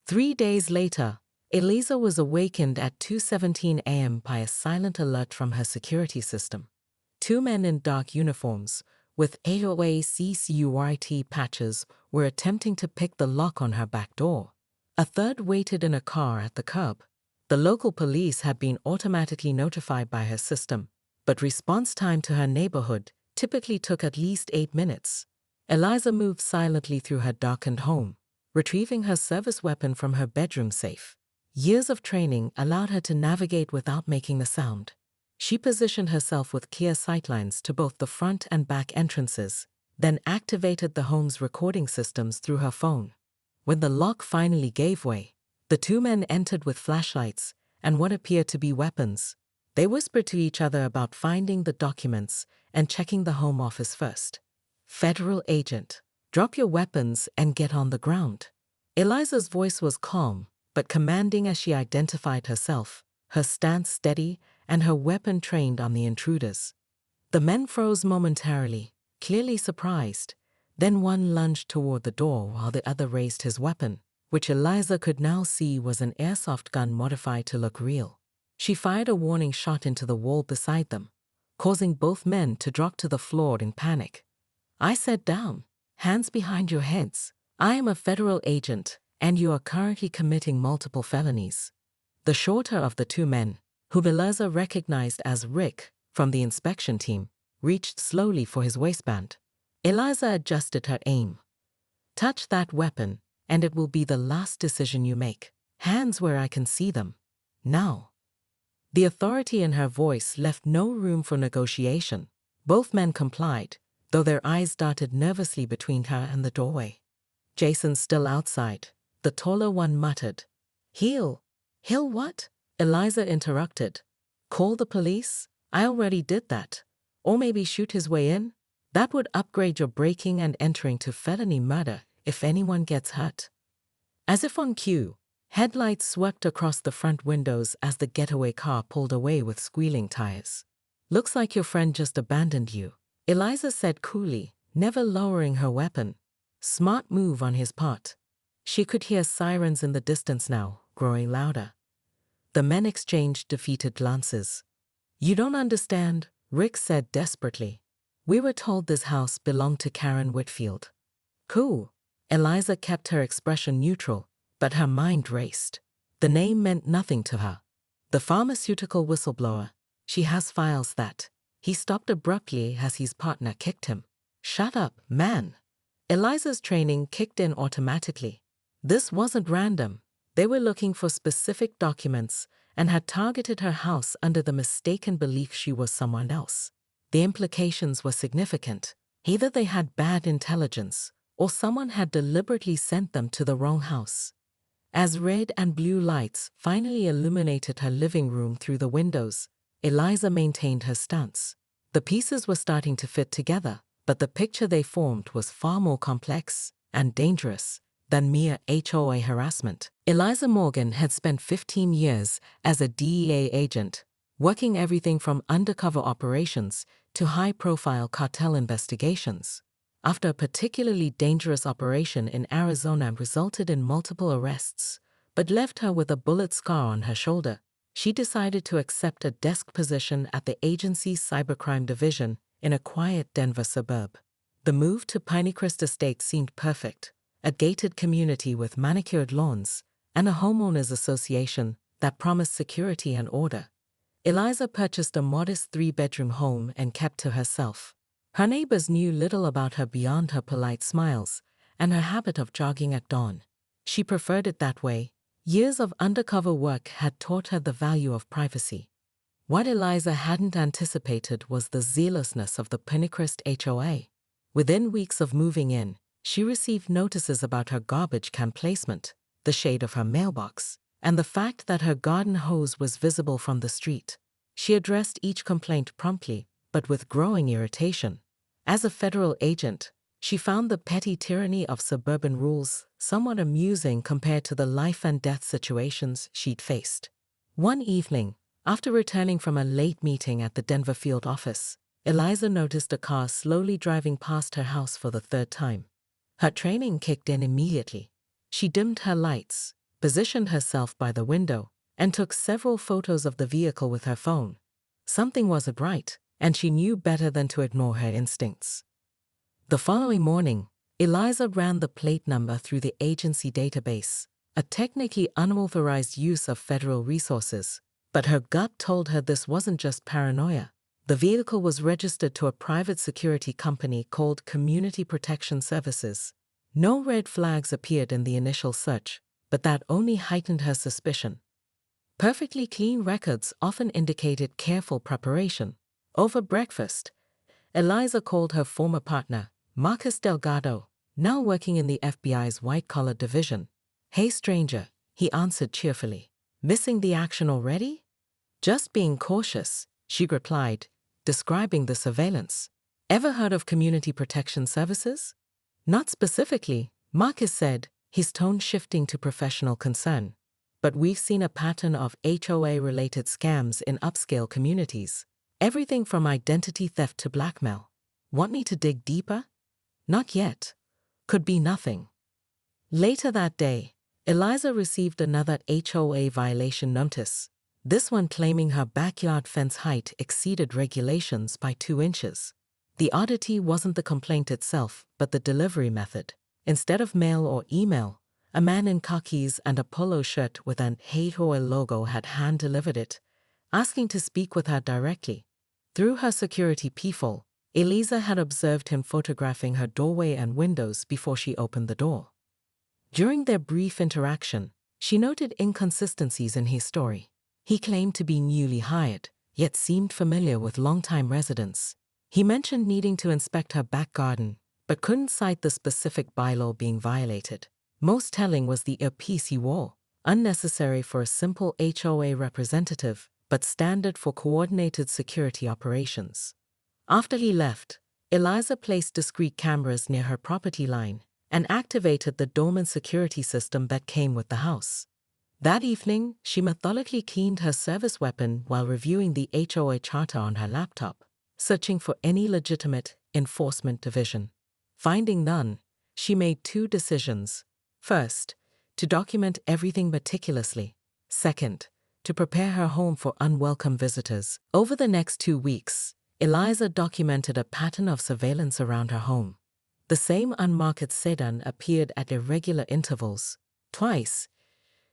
3 days later, Eliza was awakened at 2:17 a.m. by a silent alert from her security system. Two men in dark uniforms, with HOA CCURT patches, were attempting to pick the lock on her back door. A third waited in a car at the curb. The local police had been automatically notified by her system, but response time to her neighborhood typically took at least 8 minutes. Eliza moved silently through her darkened home, retrieving her service weapon from her bedroom safe. Years of training allowed her to navigate without making a sound. She positioned herself with clear sightlines to both the front and back entrances, then activated the home's recording systems through her phone. When the lock finally gave way, the two men entered with flashlights and what appeared to be weapons. They whispered to each other about finding the documents and checking the home office first. "Federal agent, drop your weapons and get on the ground." Eliza's voice was calm, but commanding as she identified herself, her stance steady and her weapon trained on the intruders. The men froze momentarily, clearly surprised. Then one lunged toward the door while the other raised his weapon, which Eliza could now see was an airsoft gun modified to look real. She fired a warning shot into the wall beside them, causing both men to drop to the floor in panic. "I said down, hands behind your heads. I am a federal agent, and you are currently committing multiple felonies." The shorter of the two men, whom Eliza recognized as Rick from the inspection team, reached slowly for his waistband. Eliza adjusted her aim. "Touch that weapon, and it will be the last decision you make. Hands where I can see them. Now." The authority in her voice left no room for negotiation. Both men complied, though their eyes darted nervously between her and the doorway. "Jason's still outside," the taller one muttered. "He'll what?" Eliza interrupted. "Call the police? I already did that. Or maybe shoot his way in? That would upgrade your breaking and entering to felony murder if anyone gets hurt." As if on cue, headlights swept across the front windows as the getaway car pulled away with squealing tires. "Looks like your friend just abandoned you," Eliza said coolly, never lowering her weapon. Smart move on his part. She could hear sirens in the distance now, growing louder. The men exchanged defeated glances. "You don't understand," Rick said desperately. "We were told this house belonged to Karen Whitfield." "Cool." Eliza kept her expression neutral, but her mind raced. The name meant nothing to her. The pharmaceutical whistleblower. She has files that. He stopped abruptly as his partner kicked him. "Shut up, man." Eliza's training kicked in automatically. This wasn't random. They were looking for specific documents and had targeted her house under the mistaken belief she was someone else. The implications were significant. Either they had bad intelligence, or someone had deliberately sent them to the wrong house. As red and blue lights finally illuminated her living room through the windows, Eliza maintained her stance. The pieces were starting to fit together, but the picture they formed was far more complex and dangerous than mere HOA harassment. Eliza Morgan had spent 15 years as a DEA agent, working everything from undercover operations to high-profile cartel investigations. After a particularly dangerous operation in Arizona resulted in multiple arrests, but left her with a bullet scar on her shoulder, she decided to accept a desk position at the agency's cybercrime division in a quiet Denver suburb. The move to Pinecrest Estate seemed perfect, a gated community with manicured lawns and a homeowners association that promised security and order. Eliza purchased a modest 3-bedroom home and kept to herself. Her neighbors knew little about her beyond her polite smiles and her habit of jogging at dawn. She preferred it that way. Years of undercover work had taught her the value of privacy. What Eliza hadn't anticipated was the zealousness of the Pinecrest HOA. Within weeks of moving in, she received notices about her garbage can placement, the shade of her mailbox, and the fact that her garden hose was visible from the street. She addressed each complaint promptly, but with growing irritation. As a federal agent, she found the petty tyranny of suburban rules somewhat amusing compared to the life-and-death situations she'd faced. One evening, after returning from a late meeting at the Denver field office, Eliza noticed a car slowly driving past her house for the third time. Her training kicked in immediately. She dimmed her lights, positioned herself by the window, and took several photos of the vehicle with her phone. Something wasn't right, and she knew better than to ignore her instincts. The following morning, Eliza ran the plate number through the agency database, a technically unauthorized use of federal resources, but her gut told her this wasn't just paranoia. The vehicle was registered to a private security company called Community Protection Services. No red flags appeared in the initial search, but that only heightened her suspicion. Perfectly clean records often indicated careful preparation. Over breakfast, Eliza called her former partner, Marcus Delgado, now working in the FBI's white-collar division. "Hey stranger," he answered cheerfully. "Missing the action already?" "Just being cautious," she replied, describing the surveillance. "Ever heard of Community Protection Services?" "Not specifically," Marcus said, his tone shifting to professional concern. "But we've seen a pattern of HOA-related scams in upscale communities. Everything from identity theft to blackmail. Want me to dig deeper?" "Not yet. Could be nothing." Later that day, Eliza received another HOA violation notice, this one claiming her backyard fence height exceeded regulations by 2 inches. The oddity wasn't the complaint itself, but the delivery method. Instead of mail or email, a man in khakis and a polo shirt with an HOA logo had hand-delivered it, asking to speak with her directly. Through her security peephole, Eliza had observed him photographing her doorway and windows before she opened the door. During their brief interaction, she noted inconsistencies in his story. He claimed to be newly hired, yet seemed familiar with longtime residents. He mentioned needing to inspect her back garden, but couldn't cite the specific bylaw being violated. Most telling was the earpiece he wore, unnecessary for a simple HOA representative, but standard for coordinated security operations. After he left, Eliza placed discrete cameras near her property line and activated the dormant security system that came with the house. That evening, she methodically cleaned her service weapon while reviewing the HOA charter on her laptop, searching for any legitimate enforcement division. Finding none, she made 2 decisions. First, to document everything meticulously. Second, to prepare her home for unwelcome visitors. Over the next 2 weeks, Eliza documented a pattern of surveillance around her home. The same unmarked sedan appeared at irregular intervals. Twice,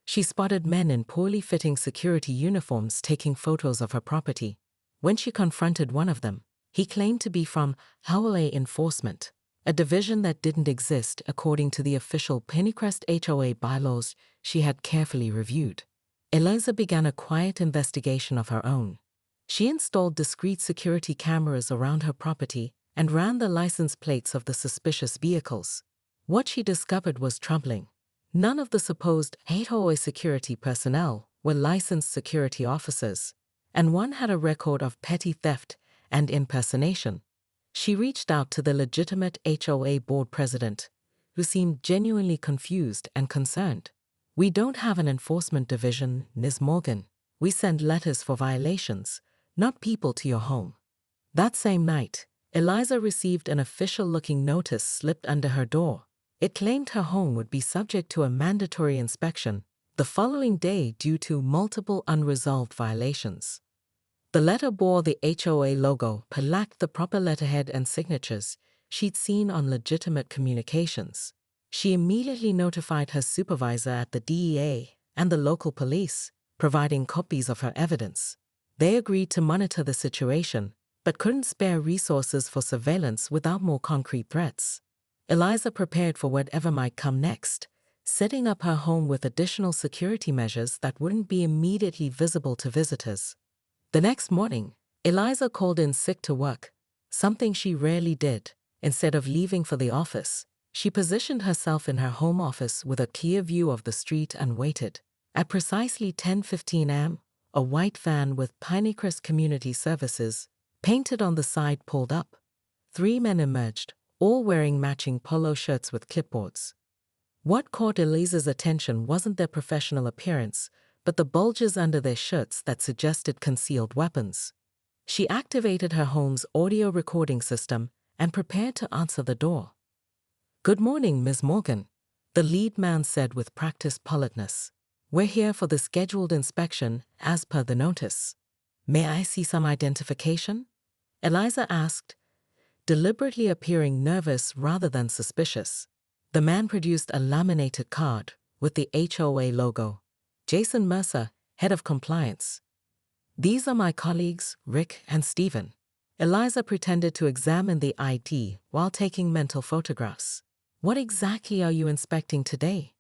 she spotted men in poorly fitting security uniforms taking photos of her property. When she confronted one of them, he claimed to be from HOA Enforcement, a division that didn't exist according to the official Pennycrest HOA bylaws she had carefully reviewed. Eliza began a quiet investigation of her own. She installed discrete security cameras around her property and ran the license plates of the suspicious vehicles. What she discovered was troubling. None of the supposed HOA security personnel were licensed security officers, and one had a record of petty theft and impersonation. She reached out to the legitimate HOA board president, who seemed genuinely confused and concerned. "We don't have an enforcement division, Ms. Morgan. We send letters for violations, not people to your home." That same night, Eliza received an official-looking notice slipped under her door. It claimed her home would be subject to a mandatory inspection the following day due to multiple unresolved violations. The letter bore the HOA logo but lacked the proper letterhead and signatures she'd seen on legitimate communications. She immediately notified her supervisor at the DEA and the local police, providing copies of her evidence. They agreed to monitor the situation, but couldn't spare resources for surveillance without more concrete threats. Eliza prepared for whatever might come next, setting up her home with additional security measures that wouldn't be immediately visible to visitors. The next morning, Eliza called in sick to work, something she rarely did. Instead of leaving for the office, she positioned herself in her home office with a clear view of the street and waited. At precisely 10:15 a.m., a white van with Pinecrest Community Services painted on the side pulled up. 3 men emerged, all wearing matching polo shirts with clipboards. What caught Eliza's attention wasn't their professional appearance, but the bulges under their shirts that suggested concealed weapons. She activated her home's audio recording system and prepared to answer the door. "Good morning, Ms. Morgan," The lead man said with practiced politeness. "We're here for the scheduled inspection as per the notice." "May I see some identification?" Eliza asked, deliberately appearing nervous rather than suspicious. The man produced a laminated card with the HOA logo. "Jason Mercer, head of compliance. These are my colleagues, Rick and Stephen." Eliza pretended to examine the ID while taking mental photographs. "What exactly are you inspecting today?"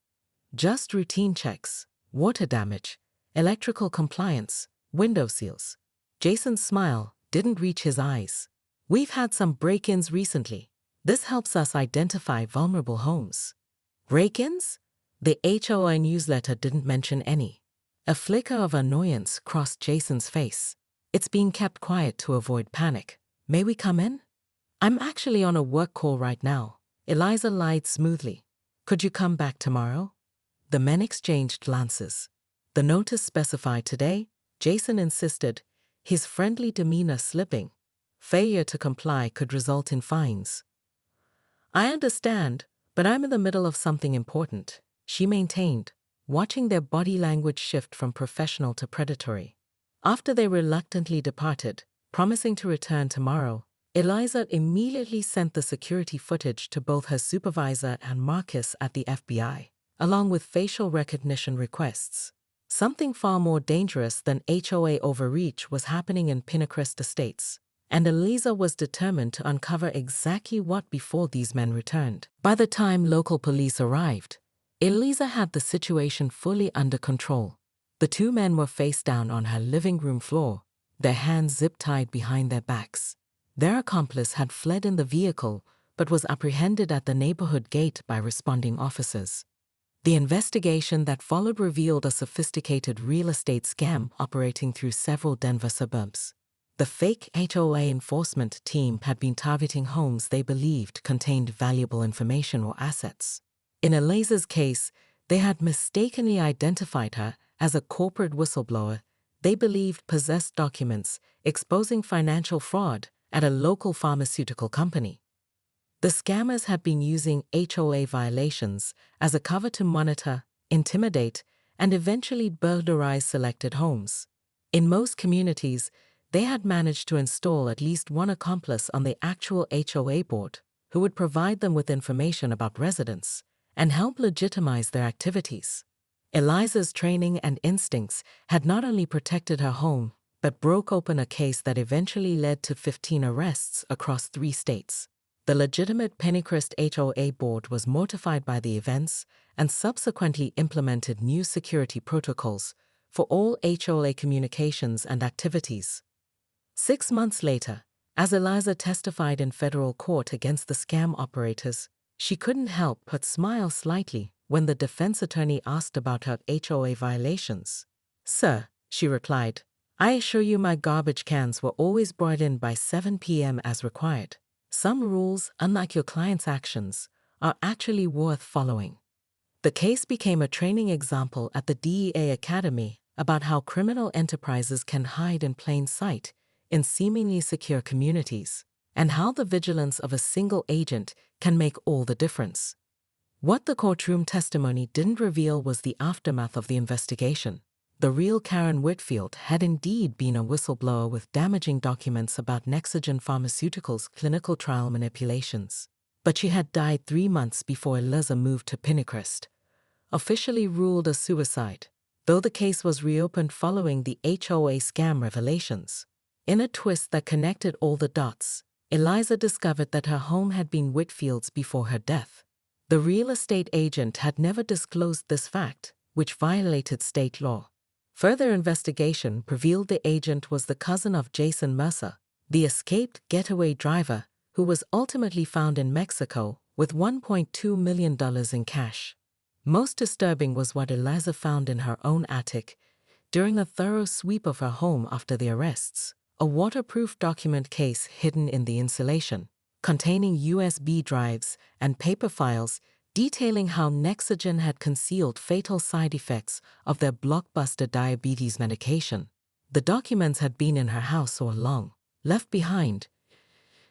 "Just routine checks, water damage, electrical compliance, window seals." Jason's smile didn't reach his eyes. "We've had some break-ins recently. This helps us identify vulnerable homes." "Break-ins?" The HOA newsletter didn't mention any. A flicker of annoyance crossed Jason's face. "It's being kept quiet to avoid panic. May we come in?" "I'm actually on a work call right now." Eliza lied smoothly. "Could you come back tomorrow?" The men exchanged glances. "The notice specified today," Jason insisted, his friendly demeanor slipping. "Failure to comply could result in fines." "I understand, but I'm in the middle of something important," she maintained, watching their body language shift from professional to predatory. After they reluctantly departed, promising to return tomorrow, Eliza immediately sent the security footage to both her supervisor and Marcus at the FBI, along with facial recognition requests. Something far more dangerous than HOA overreach was happening in Pinecrest Estates, and Eliza was determined to uncover exactly what before these men returned. By the time local police arrived, Eliza had the situation fully under control. The two men were face down on her living room floor, their hands zip-tied behind their backs. Their accomplice had fled in the vehicle but was apprehended at the neighborhood gate by responding officers. The investigation that followed revealed a sophisticated real estate scam operating through several Denver suburbs. The fake HOA enforcement team had been targeting homes they believed contained valuable information or assets. In Eliza's case, they had mistakenly identified her as a corporate whistleblower they believed possessed documents exposing financial fraud at a local pharmaceutical company. The scammers had been using HOA violations as a cover to monitor, intimidate, and eventually burglarize selected homes. In most communities, they had managed to install at least one accomplice on the actual HOA board who would provide them with information about residents and help legitimize their activities. Eliza's training and instincts had not only protected her home, but broke open a case that eventually led to 15 arrests across 3 states. The legitimate Pinecrest HOA board was mortified by the events and subsequently implemented new security protocols for all HOA communications and activities. 6 months later, as Eliza testified in federal court against the scam operators, she couldn't help but smile slightly when the defense attorney asked about her HOA violations. "Sir," she replied, "I assure you my garbage cans were always brought in by 7 p.m. as required. Some rules, unlike your client's actions, are actually worth following." The case became a training example at the DEA Academy about how criminal enterprises can hide in plain sight in seemingly secure communities, and how the vigilance of a single agent can make all the difference. What the courtroom testimony didn't reveal was the aftermath of the investigation. The real Karen Whitfield had indeed been a whistleblower with damaging documents about Nexagen Pharmaceuticals' clinical trial manipulations. But she had died 3 months before Eliza moved to Pinecrest, officially ruled a suicide, though the case was reopened following the HOA scam revelations. In a twist that connected all the dots, Eliza discovered that her home had been Whitfield's before her death. The real estate agent had never disclosed this fact, which violated state law. Further investigation revealed the agent was the cousin of Jason Mercer, the escaped getaway driver who was ultimately found in Mexico with $1.2 million in cash. Most disturbing was what Eliza found in her own attic during a thorough sweep of her home after the arrests: a waterproof document case hidden in the insulation, containing USB drives and paper files detailing how Nexagen had concealed fatal side effects of their blockbuster diabetes medication. The documents had been in her house all along, left behind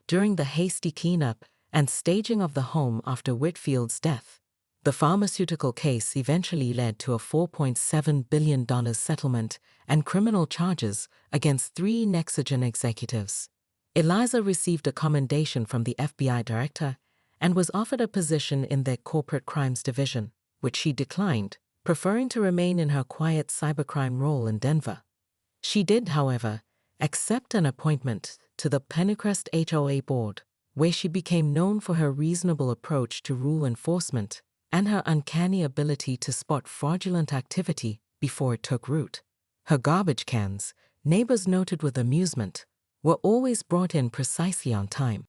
during the hasty cleanup and staging of the home after Whitfield's death. The pharmaceutical case eventually led to a $4.7 billion settlement and criminal charges against 3 Nexogen executives. Eliza received a commendation from the FBI director and was offered a position in their corporate crimes division, which she declined, preferring to remain in her quiet cybercrime role in Denver. She did, however, accept an appointment to the Pennycrest HOA board, where she became known for her reasonable approach to rule enforcement and her uncanny ability to spot fraudulent activity before it took root. Her garbage cans, neighbors noted with amusement, were always brought in precisely on time.